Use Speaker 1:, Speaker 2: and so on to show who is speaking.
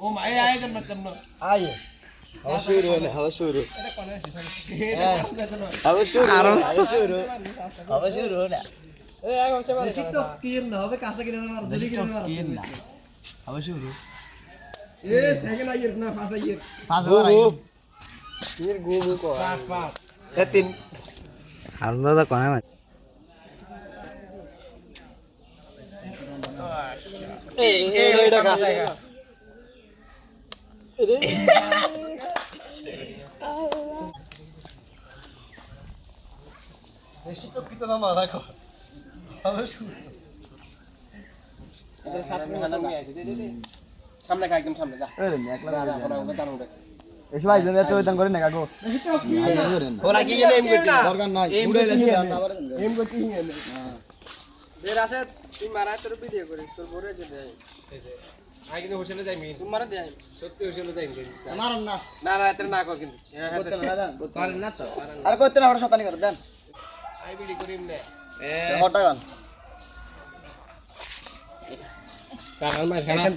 Speaker 1: ও মা এই আয় দেন কেন
Speaker 2: আয় হাওয়া শুরু হলো হাওয়া শুরু
Speaker 1: এটা কোন আছে
Speaker 2: হাওয়া শুরু হাওয়া শুরু হলো
Speaker 1: এই আগে হচ্ছে মানে
Speaker 3: বেশি তো কিন না হবে কাছে কিনে মার
Speaker 2: বেশি
Speaker 3: দিলি কিনে মার
Speaker 2: কিন না হাওয়া শুরু
Speaker 3: এ থেকে না ইয়ে না ফাটা ইয়ে
Speaker 2: পাঁচ বার আই
Speaker 3: এর গুমু কো
Speaker 1: পাঁচ পাঁচ
Speaker 2: এ তিন
Speaker 4: হারুন দাদা কোনে মাছ
Speaker 2: এই টাকা বেশি তো কিতো না মারা কর হাওয়া শুরু
Speaker 1: সামনে খা একদম সামনে যা
Speaker 2: এই একলা
Speaker 1: না ওরা ওকে দাঁড়াও রে
Speaker 2: এসব ভাই তুমি এত দান করে না কাকু
Speaker 1: ওরা কি এম করতে
Speaker 2: দরকার নাই উড়ে গেছে না আবার
Speaker 1: এম করতে হিনে
Speaker 3: বের আসে তুই মারা তোর ভিডিও করে তোর বড় যে দেয়
Speaker 1: আই কিন্তু হোসেলে যাই মিন
Speaker 3: তুই মারা দেয়
Speaker 1: সত্যি হোসেলে যাই
Speaker 2: মারান না
Speaker 1: না না এটা না কর কিন্তু
Speaker 2: করতে না দেন
Speaker 1: করেন না তো
Speaker 2: আর করতে না ওটা শতানি করে দেন
Speaker 1: আই বিডি করিম না
Speaker 2: হটা গান
Speaker 1: কারণ মার